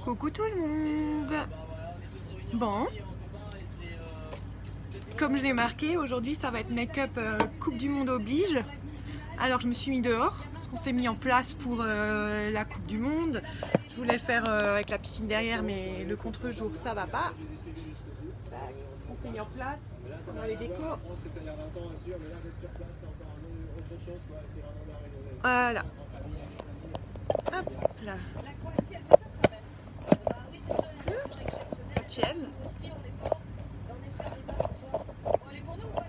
Coucou tout le monde. Bon, comme je l'ai marqué, aujourd'hui ça va être make-up Coupe du Monde oblige. Alors je me suis mis dehors, parce qu'on s'est mis en place pour la Coupe du Monde. Je voulais le faire avec la piscine derrière, mais le contre-jour ça va pas. On s'est mis en place dans les décors. Voilà. Hop là. Oups, ça tienne.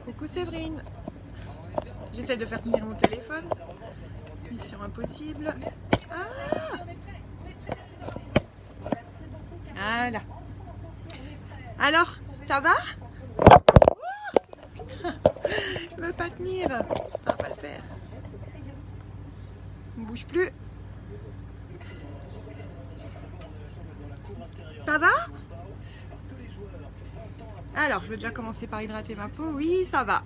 Coucou Séverine. J'essaie de faire tenir mon téléphone. Mission impossible. Ah, voilà. Alors, ça va? Je veux pas tenir. Ça va pas le faire. On bouge plus. Ça va? Alors, je vais déjà commencer par hydrater ma peau. Oui, ça va.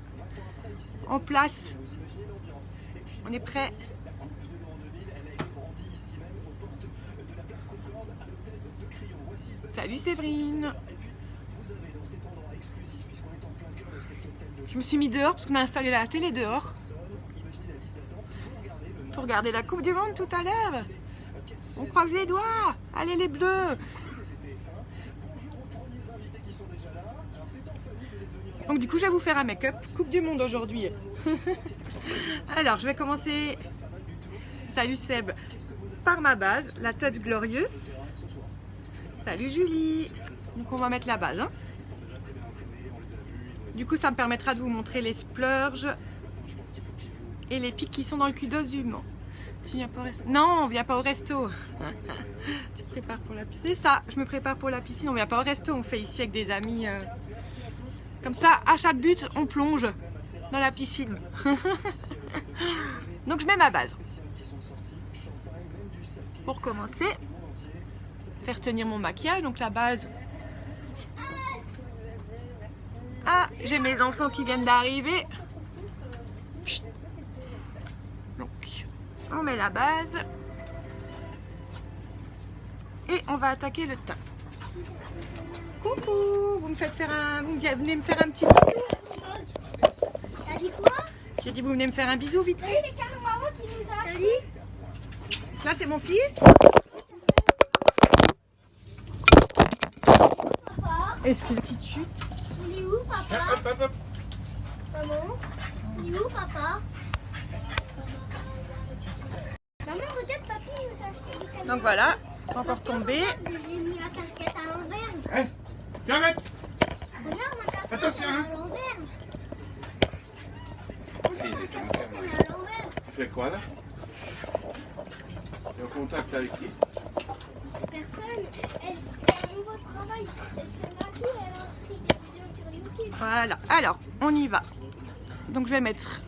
En place. On est prêt. Salut Séverine. Je me suis mis dehors parce qu'on a installé la télé dehors pour regarder la Coupe du Monde tout à l'heure. On croise les doigts. Allez les bleus. Donc du coup je vais vous faire un make-up Coupe du Monde aujourd'hui. Alors je vais commencer, salut Seb, par ma base, la Touch Glorious. Salut Julie. Donc on va mettre la base. Du coup ça me permettra de vous montrer les splurges et les pics qui sont dans le cul d'os du Mans. Tu viens pas au resto? Non, on vient pas au resto. Tu te prépares pour la piscine? C'est ça, je me prépare pour la piscine. On vient pas au resto, on fait ici avec des amis. Comme ça, à chaque but, on plonge dans la piscine. Donc je mets ma base. Pour commencer, faire tenir mon maquillage. Donc la base. Ah, j'ai mes enfants qui viennent d'arriver. Donc, on met la base. Et on va attaquer le teint. Coucou, vous me faites faire un... Vous venez me faire un petit bisou? T'as dit quoi? J'ai dit vous venez me faire un bisou vite. Oui, les carrés marrons qui nous a. T'as dit? Là c'est mon fils. Papa, Excusez petite chute. il est où papa? Maman, il est où papa? Maman, regarde papy, il nous a acheté des canons. Donc voilà, c'est encore tombé. J'ai mis la casquette à l'envers. J'arrête. Regarde ma casquette Attention, hein. à l'envers. Il Ma casquette elle est à l'envers. Tu fais quoi là? Tu es en contact avec qui? Personne, elle fait un nouveau travail. Elle s'est mariée, elle a inscrit des vidéos sur YouTube. Voilà, alors on y va. Donc je vais mettre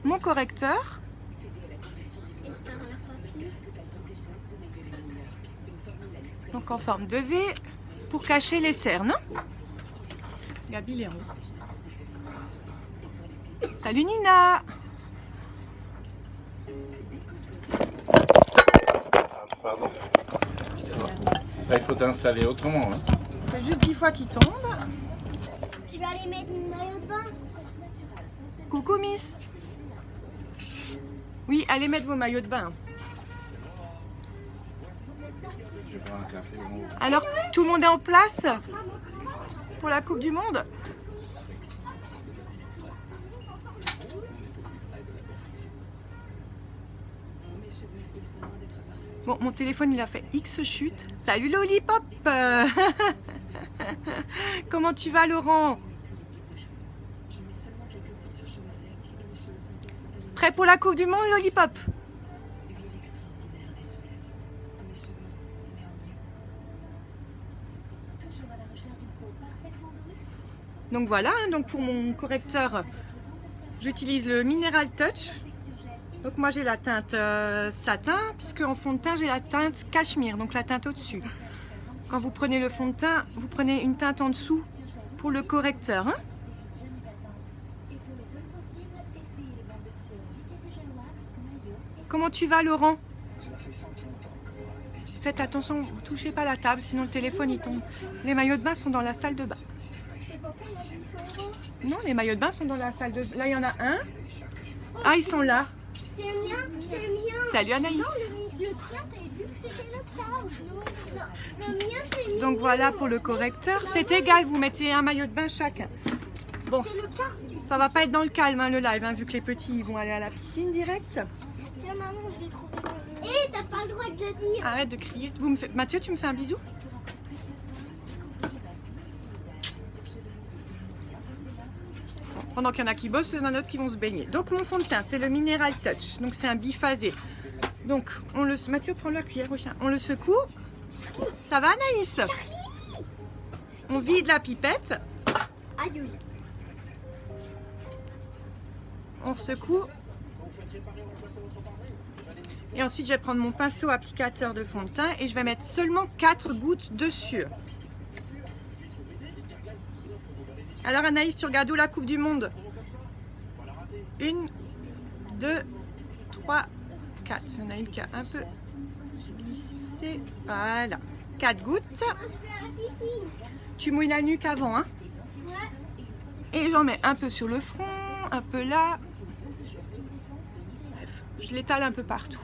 mon correcteur. Donc en forme de V pour cacher les cernes. Gabi Léon. Salut Nina. Pardon. Là, il faut t'installer autrement. Hein. C'est juste 10 fois qu'il tombe. Tu vas aller mettre une maillot de bain? Coucou Miss. Oui, allez mettre vos maillots de bain. Je vais prendre un café. Alors, tout le monde est en place pour la Coupe du Monde? Bon, mon téléphone, il a fait X chute. Salut Lollipop. Comment tu vas, Laurent? Prêt pour la Coupe du Monde, Lollipop? Donc voilà, hein, donc pour mon correcteur, j'utilise le Mineral Touch. Donc moi j'ai la teinte satin, puisque en fond de teint j'ai la teinte cachemire, donc la teinte au-dessus. Quand vous prenez le fond de teint, vous prenez une teinte en dessous pour le correcteur. Hein. Comment tu vas, Laurent? Faites attention, vous touchez pas la table, sinon le téléphone il tombe. Les maillots de bain sont dans la salle de bain. Et papa m'a dit son gros. Non, les maillots de bain sont dans la salle de bain. Là, il y en a un. Ah, ils sont là. C'est le mien, c'est le mien. Salut Anaïs. Non, le tien, t'avais vu que c'était le couch. Non, le mien, c'est le mien. Donc voilà pour le correcteur. C'est égal, vous mettez un maillot de bain chacun. Bon, C'est le couch. ça va pas être dans le calme hein, le live, hein, vu que les petits ils vont aller à la piscine direct. Tiens, maman, je l'ai trouvé. Hé, t'as pas le droit de le dire. Arrête de crier. Mathieu, tu me fais un bisou? Pendant qu'il y en a qui bossent, il y en a d'autres qui vont se baigner. Donc mon fond de teint, c'est le Mineral Touch. Donc c'est un biphasé. Donc on le... Mathieu, prends la cuillère au chien. On le secoue. Ça va Anaïs? On vide la pipette. Aïe. On secoue. Et ensuite, je vais prendre mon pinceau applicateur de fond de teint et je vais mettre seulement 4 gouttes dessus. Alors Anaïs, tu regardes où la Coupe du Monde? 1, 2, 3, 4. Il y en a une qui a un peu glissé. Voilà. 4 gouttes. Je vais à la piscine. Tu mouilles la nuque avant, hein? Ouais. Et j'en mets un peu sur le front, un peu là. Bref, je l'étale un peu partout.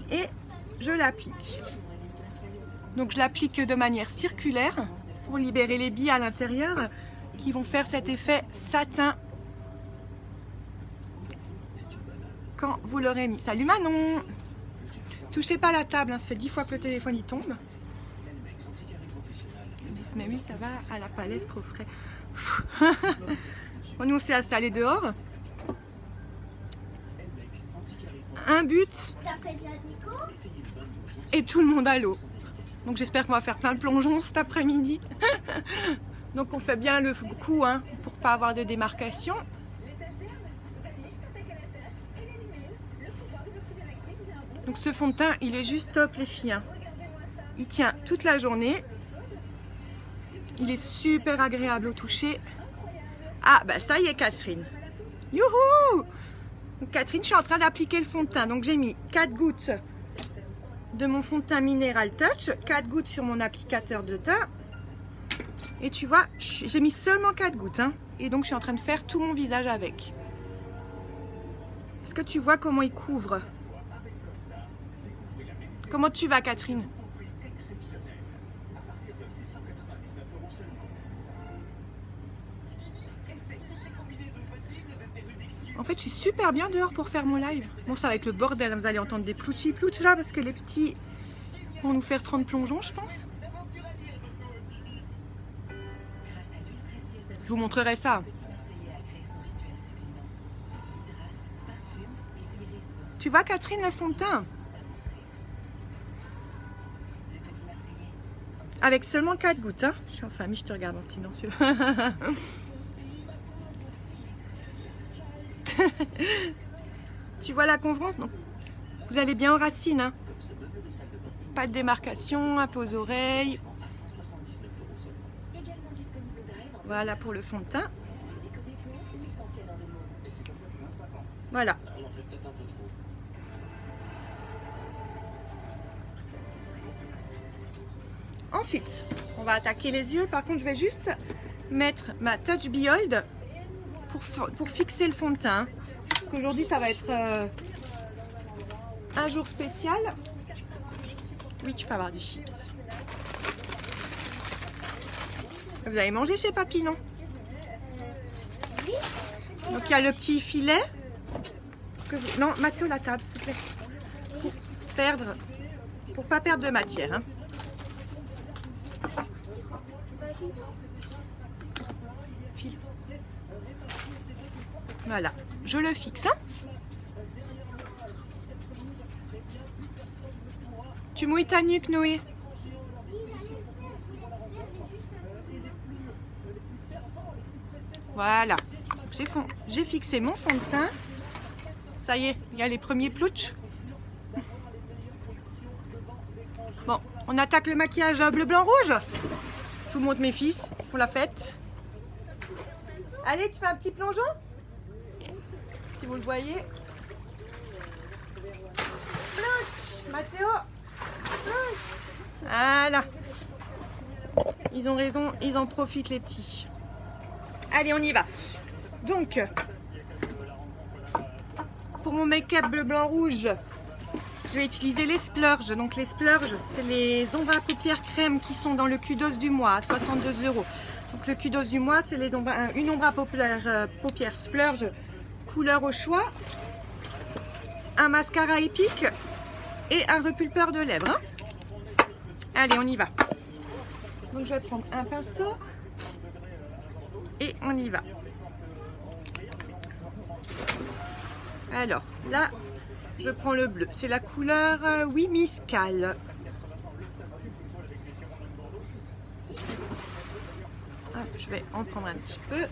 Et je l'applique. Donc je l'applique de manière circulaire pour libérer les billes à l'intérieur qui vont faire cet effet satin quand vous l'aurez mis. Salut Manon! Touchez pas la table, hein, ça fait 10 fois que le téléphone y tombe. Ils disent mais oui ça va à la palestre au frais. Bon, nous on s'est installé dehors. Un but T'as fait de la déco? et tout le monde à l'eau. Donc j'espère qu'on va faire plein de plongeons cet après-midi. Donc on fait bien le coup hein, pour pas avoir de démarcation. Donc ce fond de teint il est juste top les filles. Hein. Il tient toute la journée. Il est super agréable au toucher. Ah bah ça y est Catherine. Youhou! Donc, Catherine, je suis en train d'appliquer le fond de teint. Donc j'ai mis 4 gouttes de mon fond de teint Mineral Touch, 4 gouttes sur mon applicateur de teint. Et tu vois, j'ai mis seulement 4 gouttes. Hein. Et donc je suis en train de faire tout mon visage avec. Est-ce que tu vois comment il couvre? Comment tu vas Catherine? En fait, je suis super bien dehors pour faire mon live. Bon, ça va être le bordel. Vous allez entendre des plouchis-plouch là parce que les petits vont nous faire 30 plongeons, je pense. Je vous montrerai ça. Tu vois, Catherine, le fond de teint? Avec seulement 4 gouttes. Hein. Je suis en famille, je te regarde en silencieux. Tu vois la convenance? Donc, vous allez bien en racine. Hein. Pas de démarcation, un peu aux oreilles. Voilà pour le fond de teint. Voilà. Ensuite, on va attaquer les yeux. Par contre, je vais juste mettre ma Touch Behold pour fixer le fond de teint. Parce qu'aujourd'hui, ça va être un jour spécial. Oui, tu peux avoir des chips. Vous avez mangé chez Papy, non? Donc, il y a le petit filet. Non, Mathieu, la table, s'il te plaît. Pour pas perdre de matière. Hein. Voilà, je le fixe. Hein. Tu mouilles ta nuque, Noé. Voilà, j'ai fixé mon fond de teint. Ça y est, il y a les premiers plouchs. Bon, on attaque le maquillage bleu, blanc, rouge. Je vous montre mes fils pour la fête. Allez, tu fais un petit plongeon? Si vous le voyez. Plouch, Mathéo. Voilà. Ils ont raison, ils en profitent les petits. Allez, on y va. Donc, pour mon make-up bleu, blanc, rouge, je vais utiliser les splurges. Donc les splurges, c'est les ombres à paupières crème qui sont dans le Kudos du mois à 62 €. Donc le Kudos du mois, c'est les une ombre à paupières splurge couleur au choix, un mascara épique et un repulpeur de lèvres. Hein. Allez, on y va. Donc je vais prendre un pinceau et on y va. Alors là, je prends le bleu. C'est la couleur Oui Miscal. Hop, je vais en prendre un petit peu.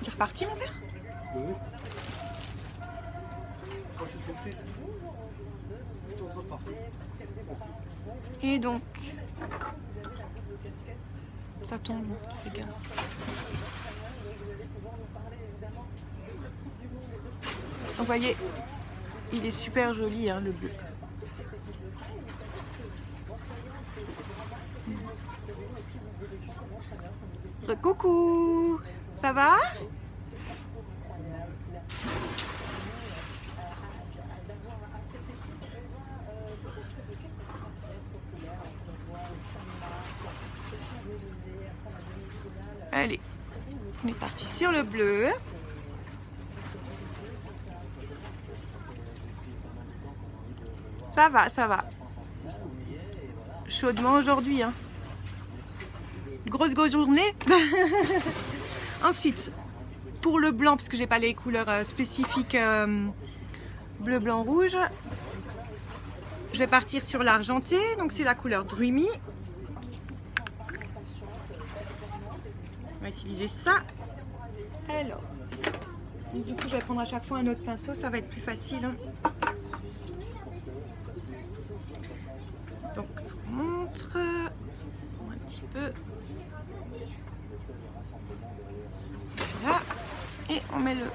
Il est reparti mon père? Oui. Et donc, ça tombe, regarde. Vous voyez, il est super joli, hein, le bleu. Coucou, ça va? Allez, on est parti sur le bleu. Ça va, ça va. Chaudement aujourd'hui, hein. Grosse journée. Ensuite, pour le blanc, parce que j'ai pas les couleurs spécifiques bleu, blanc, rouge, je vais partir sur l'argenté. Donc c'est la couleur Dreamy. On va utiliser ça. Alors, du coup, je vais prendre à chaque fois un autre pinceau, ça va être plus facile. Hein. Donc, je vous montre un petit peu. Voilà. Et on met le...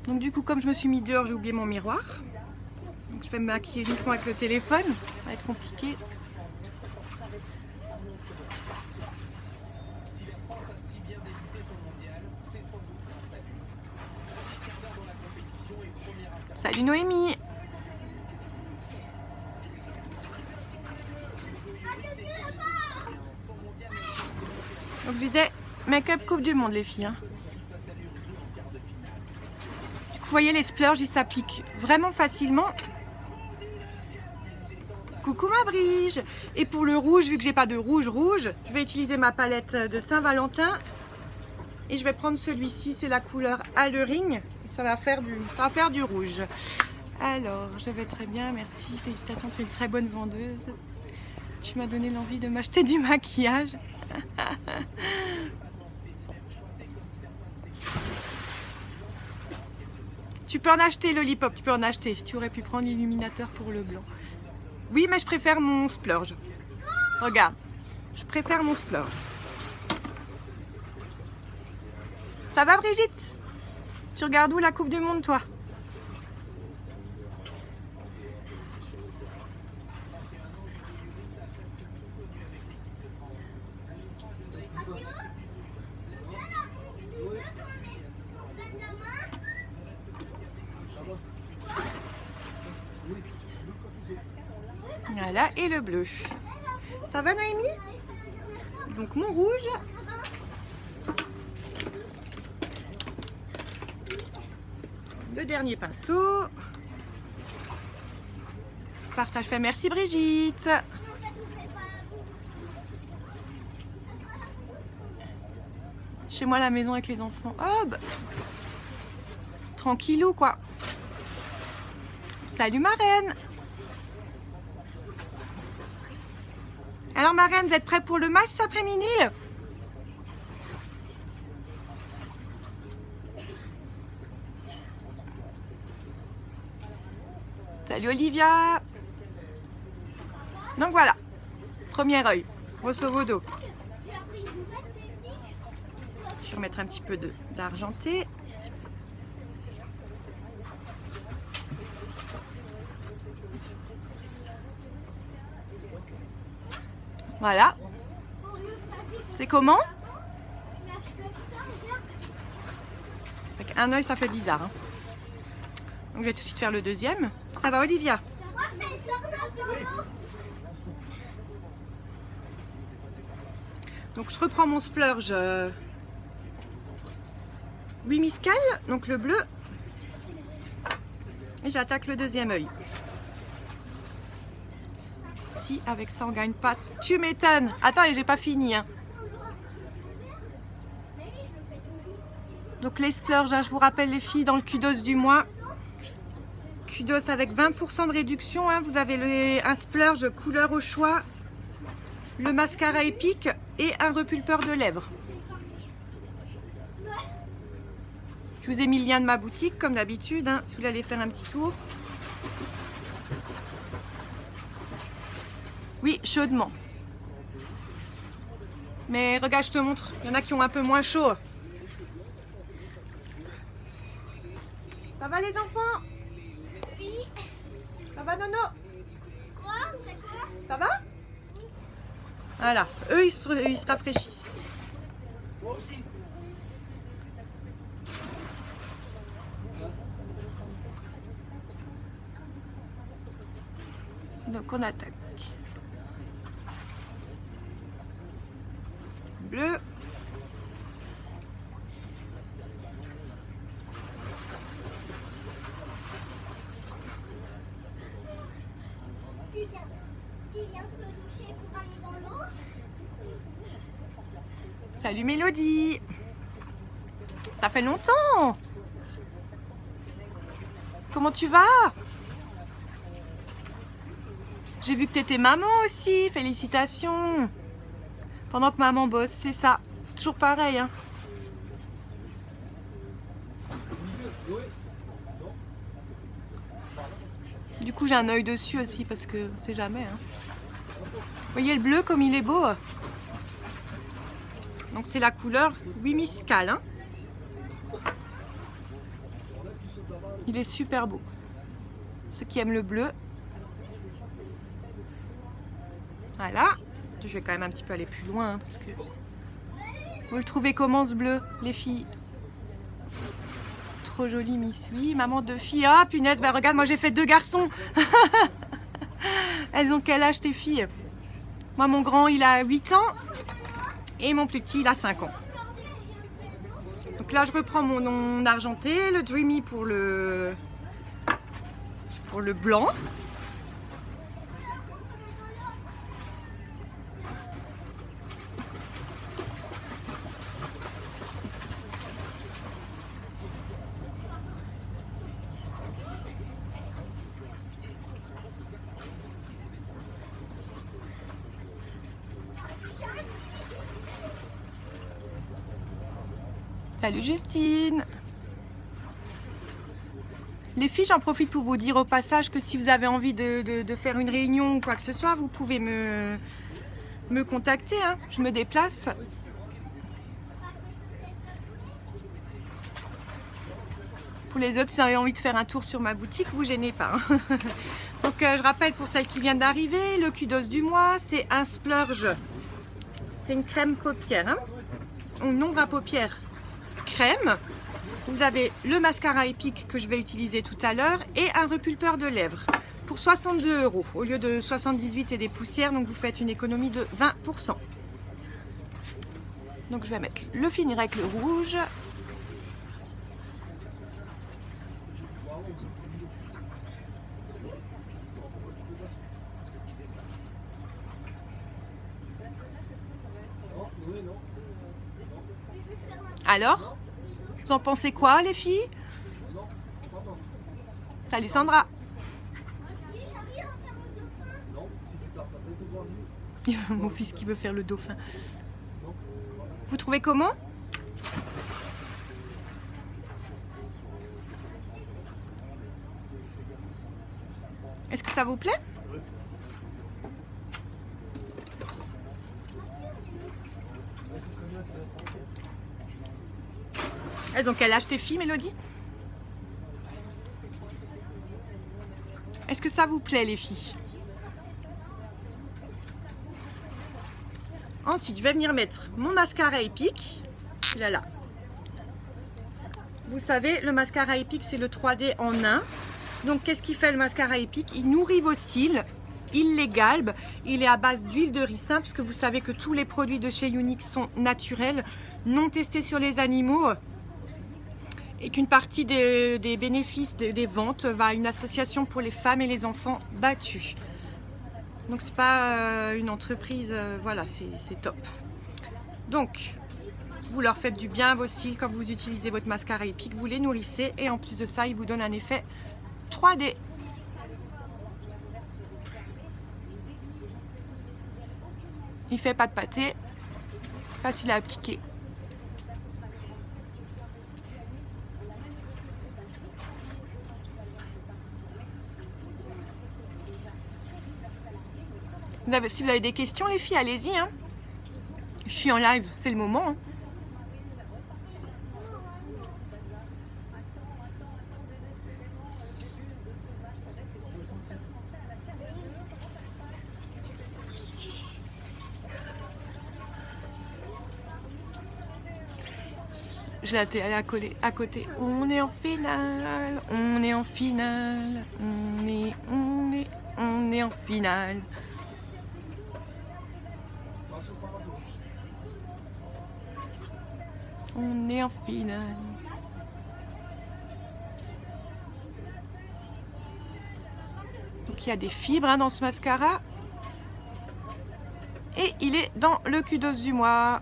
Donc du coup, comme je me suis mis dehors, j'ai oublié mon miroir. Donc je vais me maquiller uniquement avec le téléphone. Ça va être compliqué. Salut Noémie. Donc je disais, make-up Coupe du Monde les filles. Hein. Vous voyez les splurges, ils s'appliquent vraiment facilement. Coucou ma Brige. Et pour le rouge, vu que j'ai pas de rouge, je vais utiliser ma palette de Saint-Valentin. Et je vais prendre celui-ci, c'est la couleur Hallering. Ça va faire du rouge. Alors, je vais très bien, merci. Félicitations, tu es une très bonne vendeuse. Tu m'as donné l'envie de m'acheter du maquillage. Tu peux en acheter, Lollipop, tu peux en acheter. Tu aurais pu prendre l'illuminateur pour le blanc. Oui, mais je préfère mon splurge. Regarde, je préfère mon splurge. Ça va, Brigitte? Tu regardes où la Coupe du Monde, toi? Voilà, et le bleu. Ça va, Noémie? Donc mon rouge. Le dernier pinceau. Partage fait. Merci Brigitte. Chez moi à la maison avec les enfants. Oh, bah. Tranquillou quoi. Salut ma reine. Alors ma reine, vous êtes prêts pour le match cet après-midi? Salut Olivia. Donc voilà, premier œil, grosso modo. Je vais remettre un petit peu d'argenté. Voilà. C'est comment? Avec un œil, ça fait bizarre. Hein. Donc je vais tout de suite faire le deuxième. Ça va, Olivia? Donc je reprends mon splurge Wimiskal, donc le bleu. Et j'attaque le deuxième œil. Si avec ça on gagne pas, tu m'étonnes. Attends, et j'ai pas fini. Hein. Donc les splurges, hein, je vous rappelle les filles, dans le Kudos du mois. Kudos avec 20% de réduction. Hein, vous avez un splurge couleur au choix, le mascara épique et un repulpeur de lèvres. Je vous ai mis le lien de ma boutique comme d'habitude, hein, si vous voulez aller faire un petit tour. Oui, chaudement. Mais regarde, je te montre, il y en a qui ont un peu moins chaud. Ça va les enfants? Oui. Ça va Nono? Quoi? C'est quoi? Ça va? Voilà, eux ils se rafraîchissent. Donc on attaque. Bleu. Tu viens de te doucher pour aller dans l'eau? Salut Mélodie. Ça fait longtemps. Comment tu vas? J'ai vu que tu étais maman aussi. Félicitations. Pendant que maman bosse, c'est ça. C'est toujours pareil. Hein. Du coup, j'ai un œil dessus aussi parce que on sait jamais. Hein. Vous voyez le bleu comme il est beau? Donc c'est la couleur Wimiskal. Hein. Il est super beau. Ceux qui aiment le bleu. Voilà. Je vais quand même un petit peu aller plus loin hein, parce que... Vous le trouvez comment ce bleu, les filles? Trop joli, Miss. Oui, maman de filles. Ah, punaise, bah regarde, moi j'ai fait 2 garçons. Elles ont quel âge tes filles? Moi, mon grand, il a 8 ans. Et mon plus petit, il a 5 ans. Donc là, je reprends mon argenté, le Dreamy pour le blanc. Salut Justine. Les filles, j'en profite pour vous dire au passage que si vous avez envie de faire une réunion ou quoi que ce soit, vous pouvez me contacter. Hein. Je me déplace. Pour les autres, si vous avez envie de faire un tour sur ma boutique, vous gênez pas. Hein. Donc je rappelle pour celles qui viennent d'arriver, le Kudos du mois, c'est un splurge. C'est une crème paupière. Hein. Un ombre à paupières crème. Vous avez le mascara épique que je vais utiliser tout à l'heure et un repulpeur de lèvres pour 62 € au lieu de 78 et des poussières. Donc vous faites une économie de 20%. Donc je vais mettre le finir avec le rouge. Alors, vous en pensez quoi les filles? Salut Sandra. Mon fils qui veut faire le dauphin. Vous trouvez comment? Est-ce que ça vous plaît? Donc quel âge tes filles, Mélodie? Est-ce que ça vous plaît, les filles? Ensuite, je vais venir mettre mon mascara Epic. Il est là. Vous savez, le mascara Epic, c'est le 3D en 1. Donc, qu'est-ce qu'il fait le mascara Epic? Il nourrit vos cils, il les galbe. Il est à base d'huile de ricin, puisque vous savez que tous les produits de chez Younique sont naturels, non testés sur les animaux. Et qu'une partie des bénéfices des ventes va à une association pour les femmes et les enfants battus. Donc c'est pas une entreprise, voilà, c'est top. Donc vous leur faites du bien à vos cils quand vous utilisez votre mascara Epic, vous les nourrissez et en plus de ça, il vous donne un effet 3D. Il fait pas de pâté, facile à appliquer. Si vous avez des questions, les filles, allez-y. Hein. Je suis en live, c'est le moment. Hein. J'ai la télé à côté. On est en finale, on est en finale, on est en finale. On est en finale. Donc il y a des fibres hein, dans ce mascara. Et il est dans le Kudos du mois.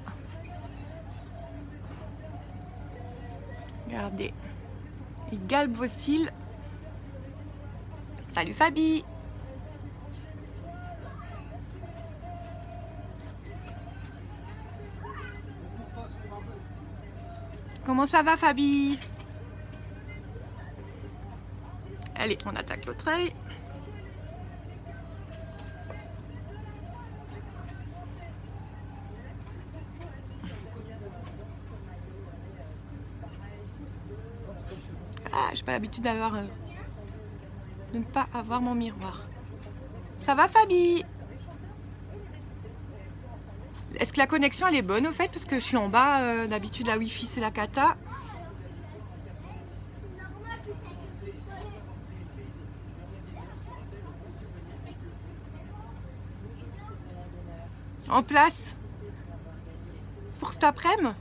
Regardez. Il galbe vos cils. Salut Fabi. Comment ça va Fabi? Allez, on attaque l'autre œil. Ah, j'ai pas l'habitude d'avoir de ne pas avoir mon miroir. Ça va Fabi? Est-ce que la connexion elle est bonne au fait? Parce que je suis en bas, d'habitude la Wi-Fi c'est la cata. En place pour cet après-midi?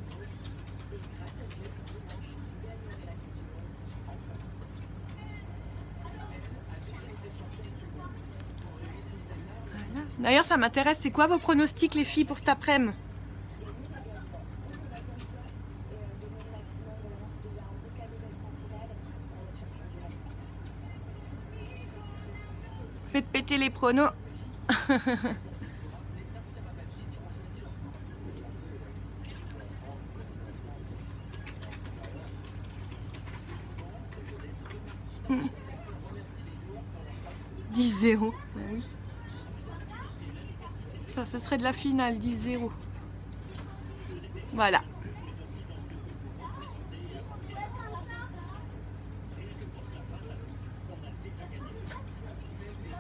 D'ailleurs, ça m'intéresse. C'est quoi vos pronostics, les filles, pour cet après-midi? Faites péter les pronos. Hmm. 10-0. Oui. Ça, ce serait de la finale, 10-0. Voilà.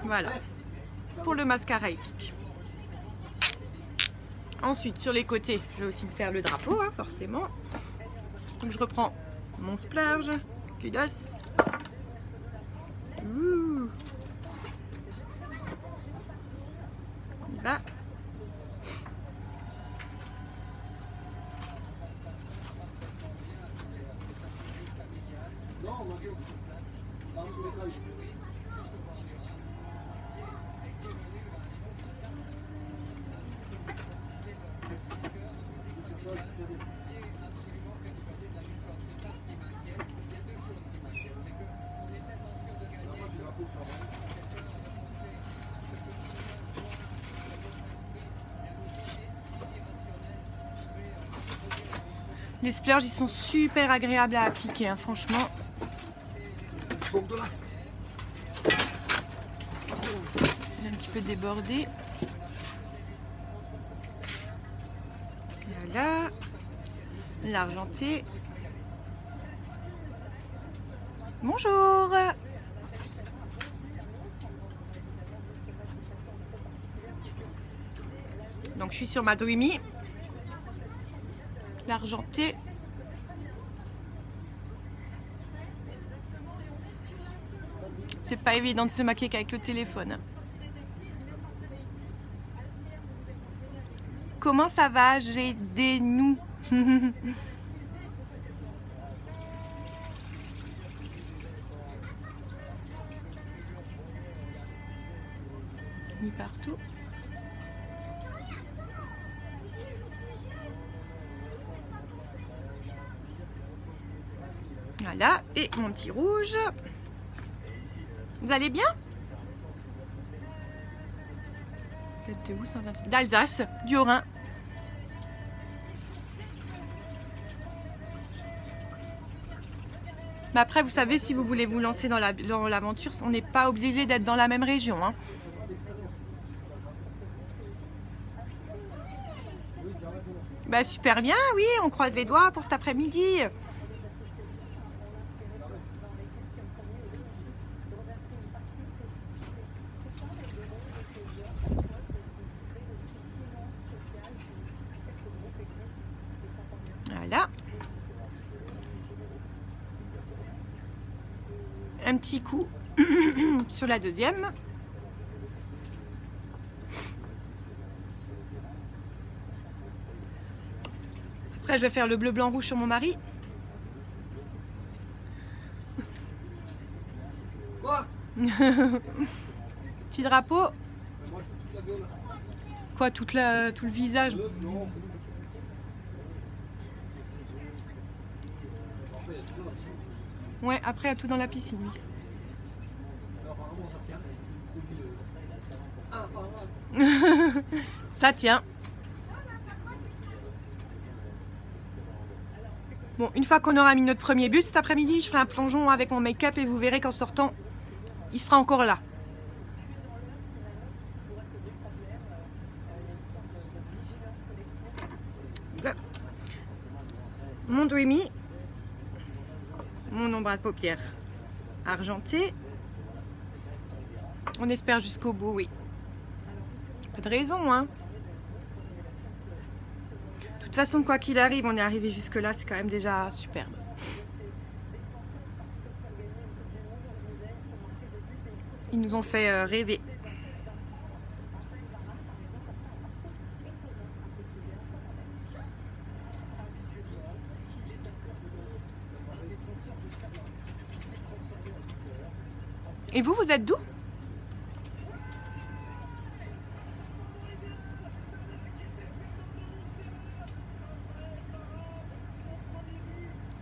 Voilà. Pour le mascara Epic. Ensuite, sur les côtés, je vais aussi faire le drapeau, hein, forcément. Donc, je reprends mon splurge. Kudos. Ouh. Là. Les splurges, ils sont super agréables à appliquer, hein, franchement. Il est un petit peu débordé. Voilà. l'argenté. Bonjour. Donc je suis sur ma Dreamy. L'argenté. C'est pas évident de se maquiller qu'avec le téléphone. Comment ça va? J'ai des nous. Mis partout. Voilà, et mon petit rouge. Vous allez bien? Vous êtes de où, Saint-Vincent? D'Alsace, du Haut-Rhin. Mais après, vous savez, si vous voulez vous lancer dans l'aventure, on n'est pas obligé d'être dans la même région. Hein. Bah, super bien, oui, on croise les doigts pour cet après-midi. Voilà. Un petit coup sur la deuxième. Après, je vais faire le bleu, blanc, rouge sur mon mari. Petit drapeau. Quoi, tout le visage? Ouais, après, à tout dans la piscine, oui. Ça tient. Bon, une fois qu'on aura mis notre premier but, cet après-midi, je ferai un plongeon avec mon make-up et vous verrez qu'en sortant, il sera encore là. Mon Dreamy. Mon ombre à paupières argenté. On espère jusqu'au bout, oui. Pas de raison, hein. De toute façon, quoi qu'il arrive, on est arrivé jusque-là, c'est quand même déjà superbe. Ils nous ont fait rêver. Et vous, vous êtes d'où?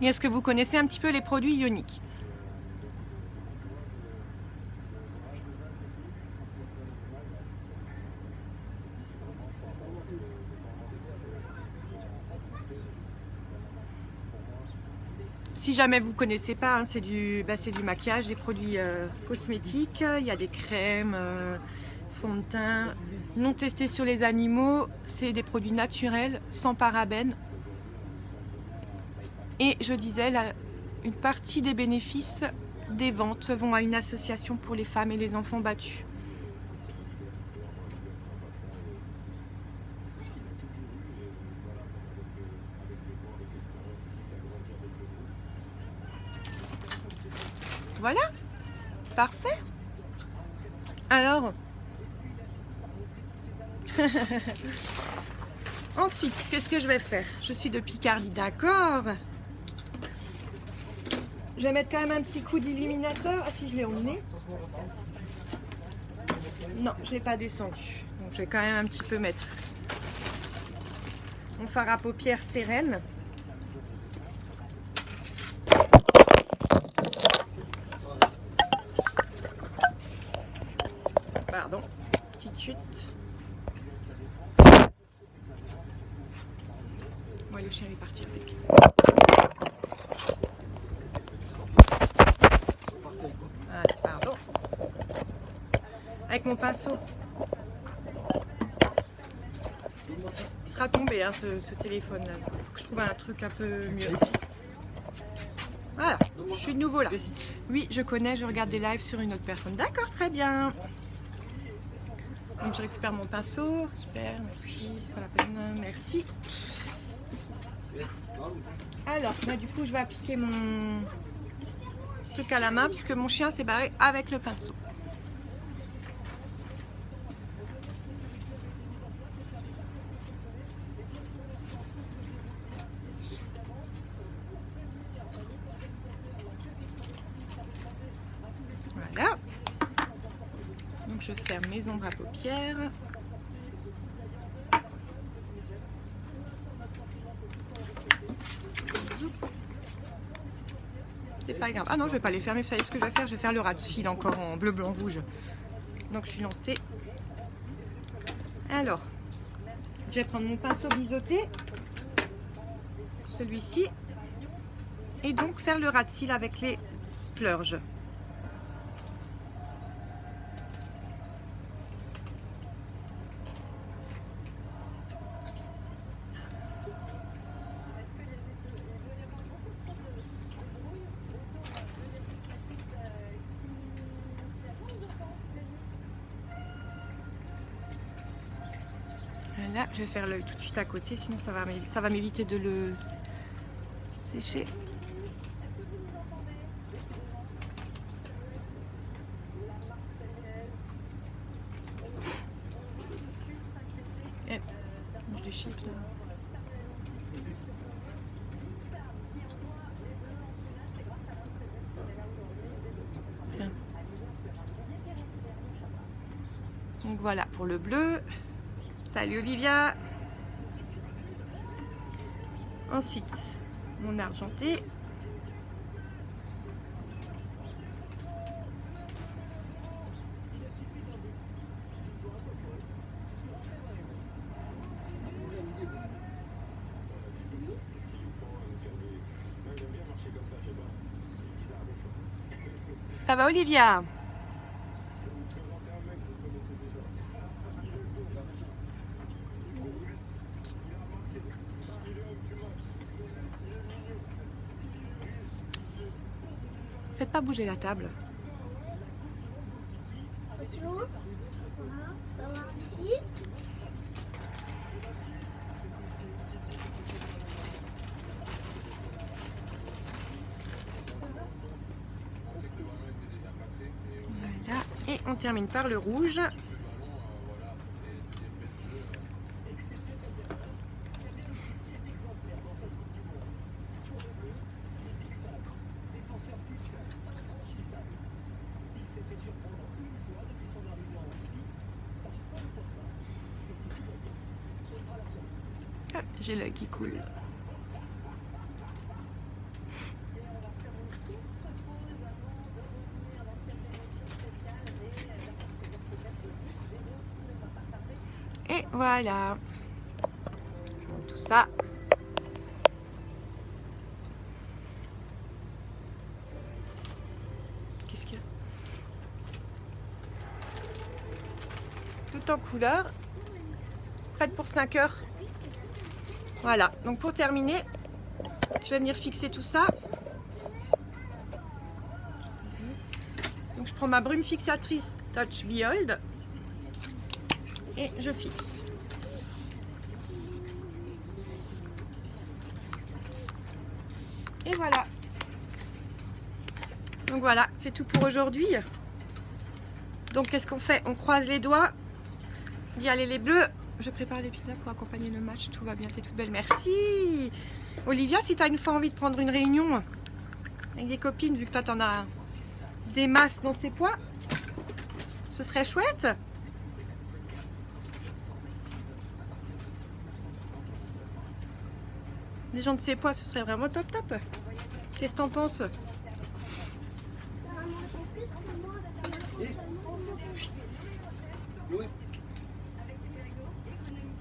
Et est-ce que vous connaissez un petit peu les produits ioniques? Si jamais vous ne connaissez pas, hein, c'est du maquillage, des produits cosmétiques. Il y a des crèmes, fond de teint, non testés sur les animaux. C'est des produits naturels, sans parabènes. Et je disais, une partie des bénéfices des ventes vont à une association pour les femmes et les enfants battus. Voilà, parfait. Alors, ensuite, qu'est-ce que je vais faire? Je suis de Picardie, d'accord. Je vais mettre quand même un petit coup d'illuminateur. Ah si, je l'ai emmené. Non, je ne l'ai pas descendu. Donc je vais quand même un petit peu mettre mon fard à paupières Sérène. Pardon, petite chute. Bon, le chien est parti avec. Voilà, pardon. Avec mon pinceau. Il sera tombé, hein, ce téléphone là. faut que je trouve un truc un peu mieux. Voilà, je suis de nouveau là. Oui, je connais, je regarde des lives sur une autre personne. D'accord, très bien. Donc je récupère mon pinceau. Super, merci, c'est pas la peine, merci. Alors, bah, du coup, je vais appliquer mon truc à la main puisque mon chien s'est barré avec le pinceau. Voilà. Donc je ferme mes ombres à paupières. C'est pas grave. Ah non, je vais pas les fermer. Vous savez ce que je vais faire? Je vais faire le ras de cils encore en bleu, blanc, rouge. Donc je suis lancée. Alors, je vais prendre mon pinceau biseauté, celui-ci, et donc faire le ras de cils avec les splurges. Là, je vais faire l'œil tout de suite à côté, sinon ça va m'éviter de le sécher. Et je déchire là. Bien. Donc voilà pour le bleu. Salut Olivia. Ensuite, mon argenté. Ça va Olivia? Faites pas bouger la table. Voilà. Et on termine par le rouge. Ah, j'ai l'œil qui coule. Et voilà. Tout ça. Qu'est-ce qu'il y a? Tout en couleur. Prête pour 5 heures. Voilà, donc pour terminer, je vais venir fixer tout ça. Donc je prends ma brume fixatrice Touch Behold et je fixe. Et voilà. Donc voilà, c'est tout pour aujourd'hui. Donc qu'est-ce qu'on fait? On croise les doigts. Il dit allez les bleus. Je prépare les pizzas pour accompagner le match. Tout va bien, t'es toute belle. Merci. Olivia, si tu as une fois envie de prendre une réunion avec des copines, vu que toi, tu en as des masses dans ces poids, ce serait chouette. Les gens de ces poids, ce serait vraiment top top. Qu'est-ce que t'en penses?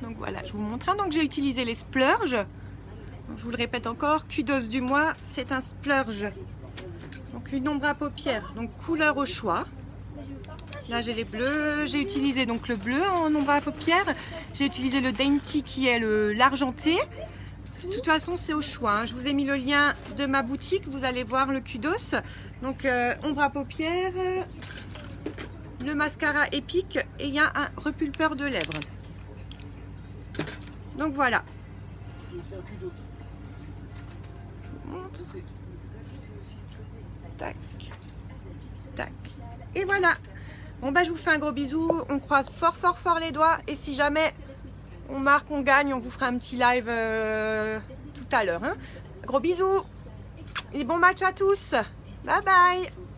Donc voilà, je vous montre. Donc j'ai utilisé les splurges. Donc, je vous le répète encore, Q-Dose du mois, c'est un splurge. Donc une ombre à paupières, donc couleur au choix. Là j'ai les bleus, j'ai utilisé donc le bleu en ombre à paupières. J'ai utilisé le Dainty qui est l'argenté. De toute façon, c'est au choix. Hein. Je vous ai mis le lien de ma boutique. Vous allez voir le kudos. Donc, ombre à paupières, le mascara épique et il y a un repulpeur de lèvres. Donc, voilà. Je vous montre. Tac. Tac. Et voilà. Bon, bah, je vous fais un gros bisou. On croise fort, fort, fort les doigts. Et si jamais on marque, on gagne, on vous fera un petit live tout à l'heure. Hein. Gros bisous et bon match à tous. Bye bye.